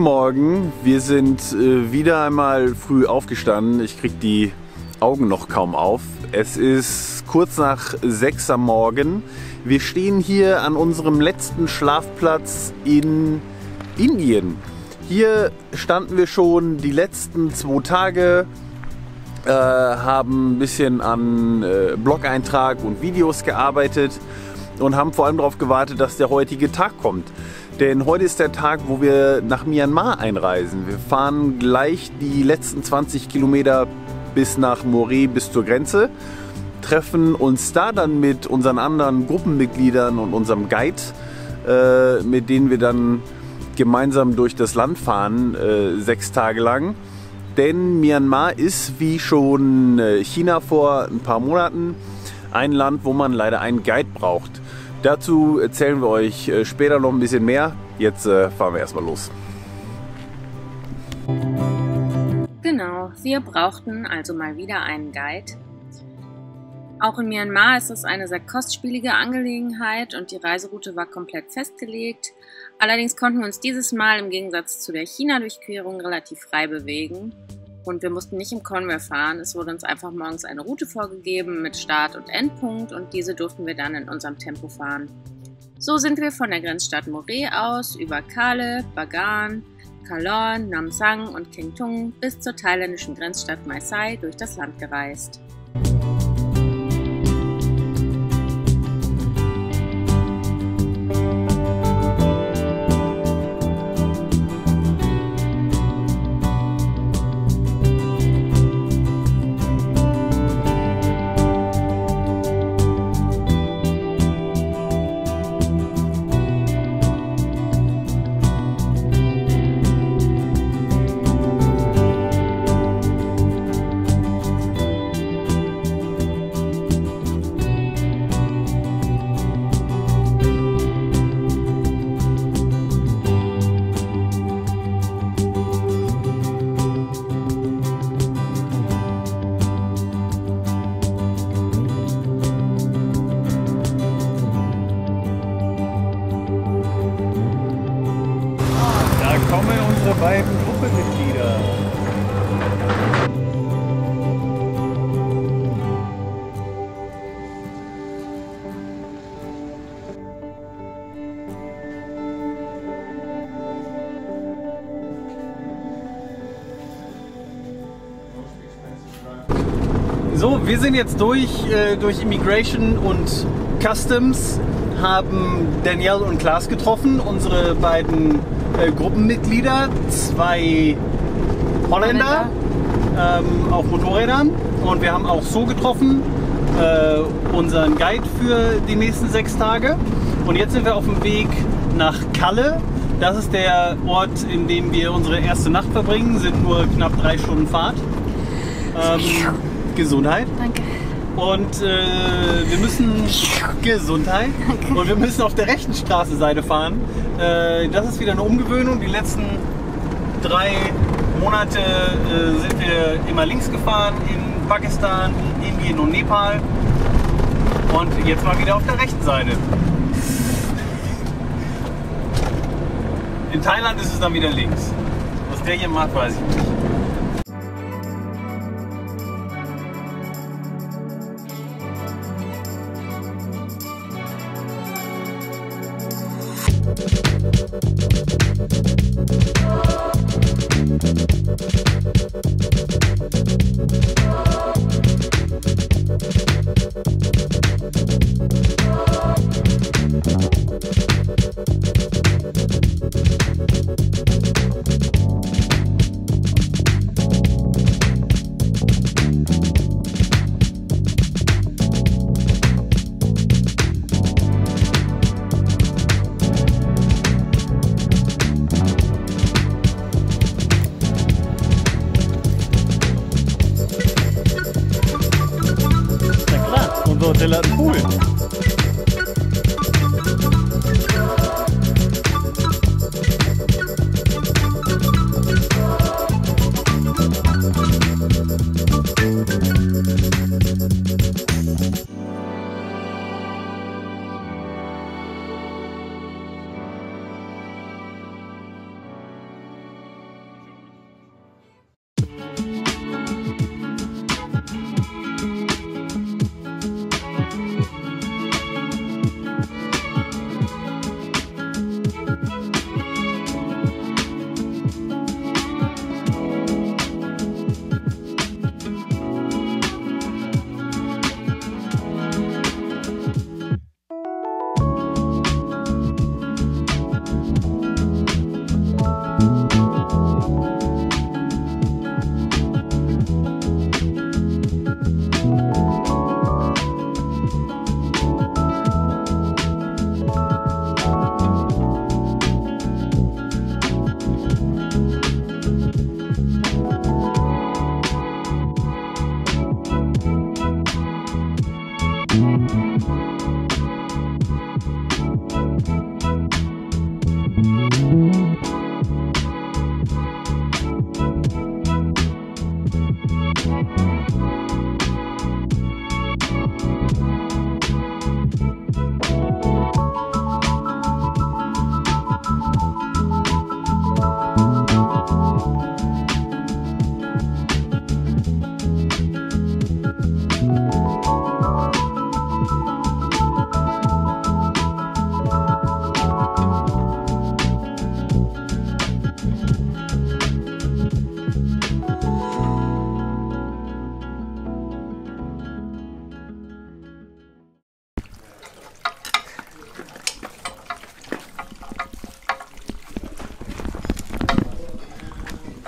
Morgen, wir sind wieder einmal früh aufgestanden. Ich kriege die Augen noch kaum auf. Es ist kurz nach 6 am Morgen. Wir stehen hier an unserem letzten Schlafplatz in Indien. Hier standen wir schon die letzten 2 Tage, haben ein bisschen an Blog-Eintrag und Videos gearbeitet und haben vor allem darauf gewartet, dass der heutige Tag kommt. Denn heute ist der Tag, wo wir nach Myanmar einreisen. Wir fahren gleich die letzten 20 Kilometer bis nach Moreh, bis zur Grenze, treffen uns da dann mit unseren anderen Gruppenmitgliedern und unserem Guide, mit denen wir dann gemeinsam durch das Land fahren, 6 Tage lang. Denn Myanmar ist, wie schon China vor ein paar Monaten, ein Land, wo man leider einen Guide braucht. Dazu erzählen wir euch später noch ein bisschen mehr. Jetzt fahren wir erstmal los. Genau, wir brauchten also mal wieder einen Guide. Auch in Myanmar ist es eine sehr kostspielige Angelegenheit und die Reiseroute war komplett festgelegt. Allerdings konnten wir uns dieses Mal im Gegensatz zu der China-Durchquerung relativ frei bewegen. Und wir mussten nicht im Convoy fahren, es wurde uns einfach morgens eine Route vorgegeben mit Start- und Endpunkt und diese durften wir dann in unserem Tempo fahren. So sind wir von der Grenzstadt Moreh aus über Kale, Bagan, Kallorn, Namsang und Kengtung bis zur thailändischen Grenzstadt Mae Sai durch das Land gereist. Kommen unsere beiden Gruppenmitglieder. So, wir sind jetzt durch Immigration und Customs, haben Danielle und Klaas getroffen, unsere beiden Gruppenmitglieder, 2 Holländer auf Motorrädern, und wir haben auch So getroffen, unseren Guide für die nächsten 6 Tage, und jetzt sind wir auf dem Weg nach Kalle. Das ist der Ort, in dem wir unsere erste Nacht verbringen, sind nur knapp 3 Stunden Fahrt. Gesundheit. Danke. Und wir müssen Gesundheit. Danke. Und wir müssen auf der rechten Straßenseite fahren. Das ist wieder eine Umgewöhnung. Die letzten 3 Monate sind wir immer links gefahren in Pakistan, Indien und Nepal. Und jetzt mal wieder auf der rechten Seite. In Thailand ist es dann wieder links. Was der hier macht, weiß ich nicht.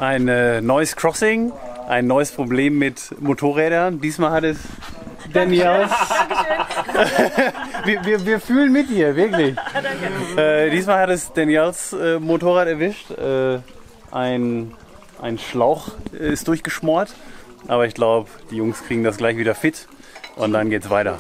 Ein neues Crossing, ein neues Problem mit Motorrädern. Diesmal hat es Daniels. wir fühlen mit dir, wirklich. Diesmal hat es Daniels Motorrad erwischt. Ein Schlauch ist durchgeschmort. Aber ich glaube, die Jungs kriegen das gleich wieder fit und dann geht's weiter.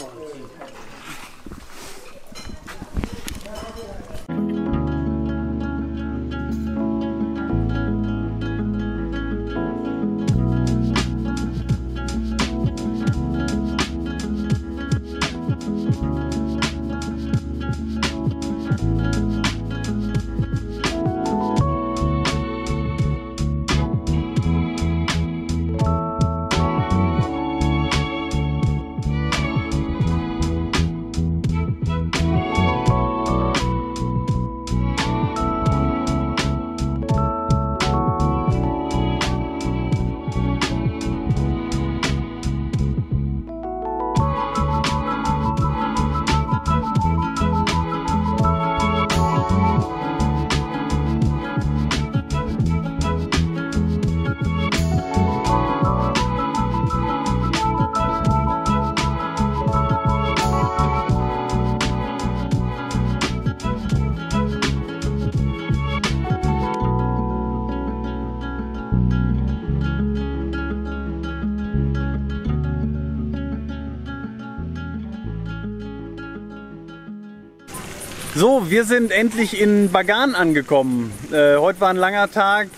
So, wir sind endlich in Bagan angekommen. Heute war ein langer Tag,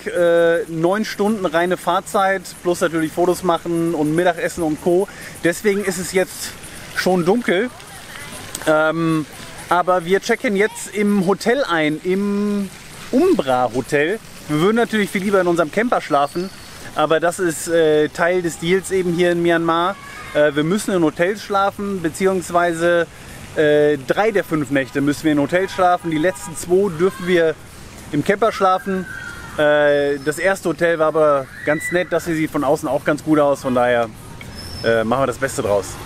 9 Stunden reine Fahrzeit, plus natürlich Fotos machen und Mittagessen und Co. Deswegen ist es jetzt schon dunkel. Aber wir checken jetzt im Hotel ein, im Umbra Hotel. Wir würden natürlich viel lieber in unserem Camper schlafen, aber das ist Teil des Deals eben hier in Myanmar. Wir müssen in Hotels schlafen, beziehungsweise 3 der 5 Nächte müssen wir in Hotels schlafen. Die letzten 2 dürfen wir im Camper schlafen. Das erste Hotel war aber ganz nett, das hier sieht von außen auch ganz gut aus. Von daher machen wir das Beste draus.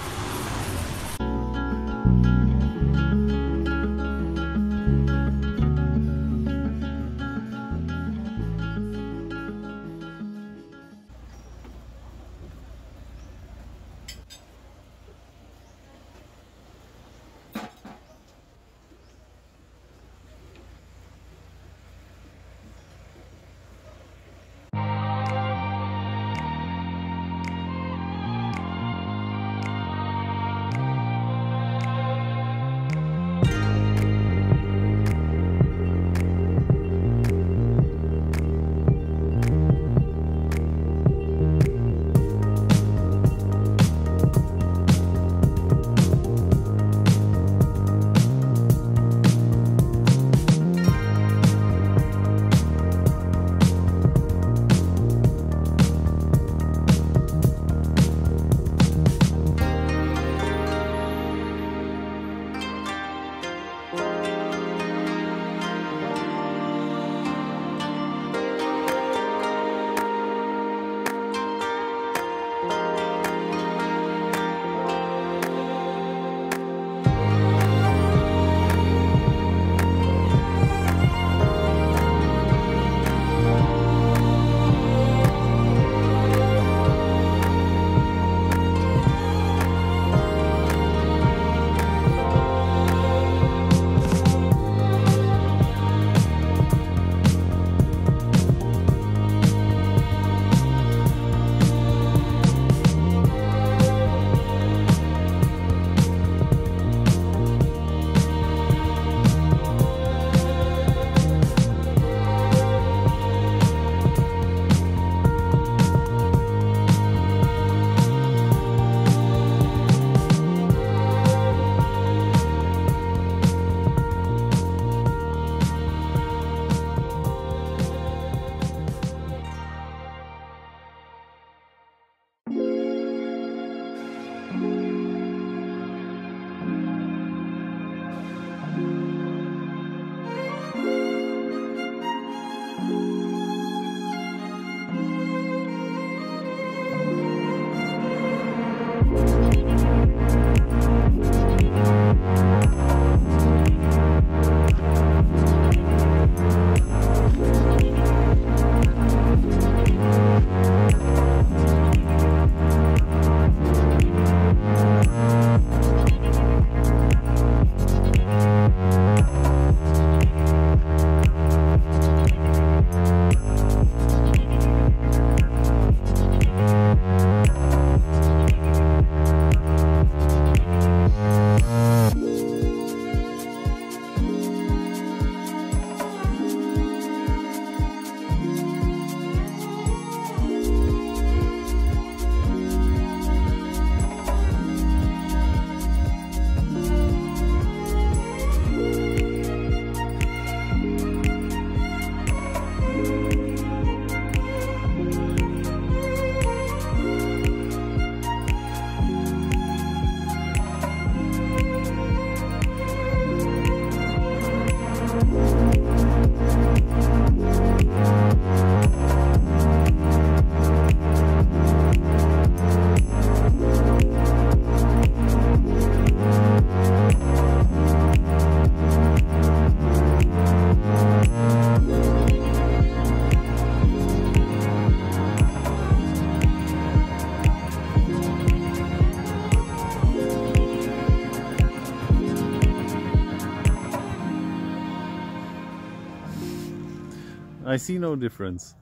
I see no difference.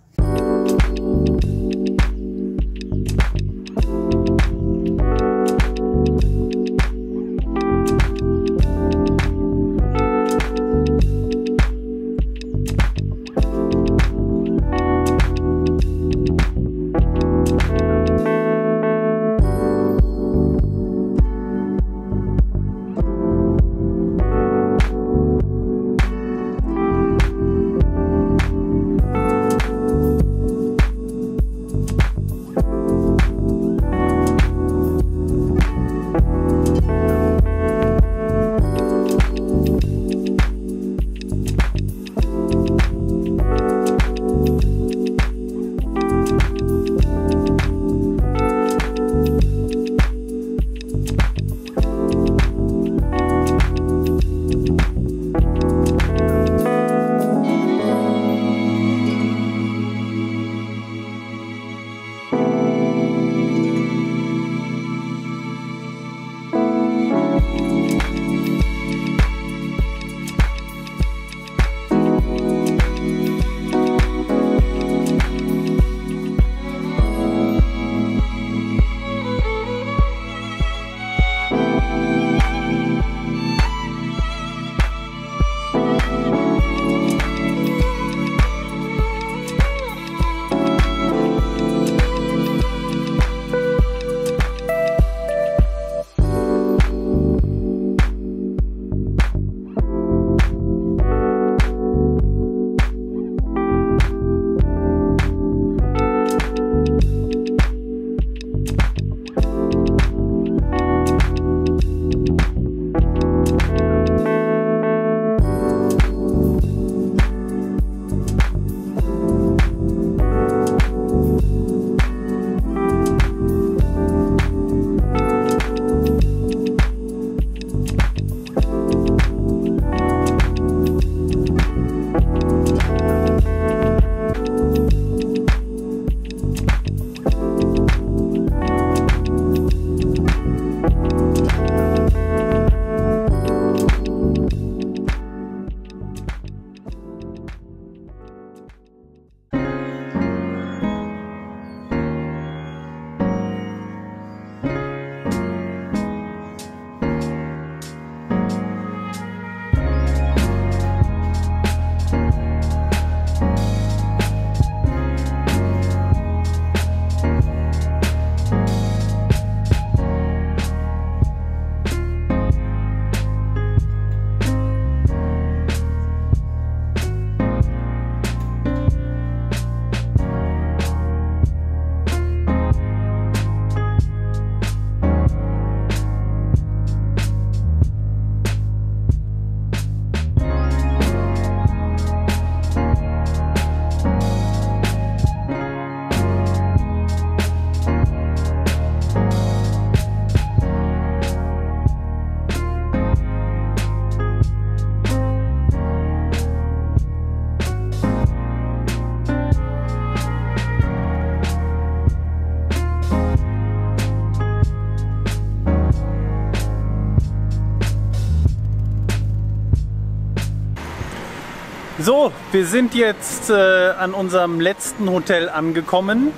So, wir sind jetzt an unserem letzten Hotel angekommen,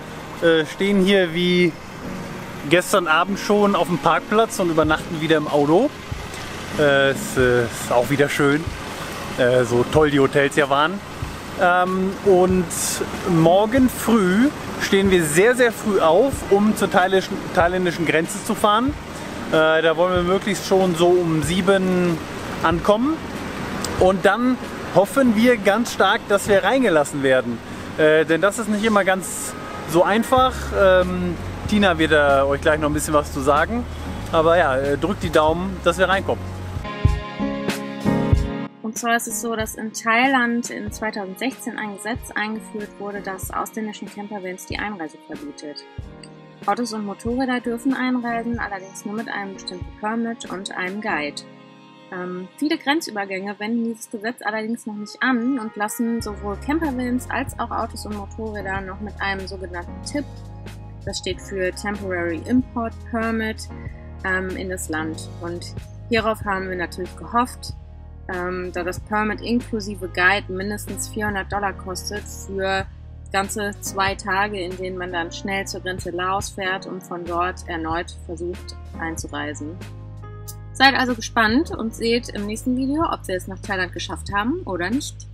stehen hier wie gestern Abend schon auf dem Parkplatz und übernachten wieder im Auto. Es ist auch wieder schön, so toll die Hotels ja waren. Und morgen früh stehen wir sehr, sehr früh auf, um zur thailändischen Grenze zu fahren. Da wollen wir möglichst schon so um 7 ankommen. Und dann hoffen wir ganz stark, dass wir reingelassen werden. Denn das ist nicht immer ganz so einfach. Tina wird euch gleich noch ein bisschen was zu sagen. Aber ja, drückt die Daumen, dass wir reinkommen. Und zwar ist es so, dass in Thailand in 2016 ein Gesetz eingeführt wurde, das ausländischen Campervans die Einreise verbietet. Autos und Motorräder dürfen einreisen, allerdings nur mit einem bestimmten Permit und einem Guide. Viele Grenzübergänge wenden dieses Gesetz allerdings noch nicht an und lassen sowohl Campervans als auch Autos und Motorräder noch mit einem sogenannten TIP, das steht für Temporary Import Permit, in das Land. Und hierauf haben wir natürlich gehofft. da das Permit inklusive Guide mindestens $400 kostet für ganze 2 Tage, in denen man dann schnell zur Grenze Laos fährt und von dort erneut versucht einzureisen. Seid also gespannt und seht im nächsten Video, ob wir es nach Thailand geschafft haben oder nicht.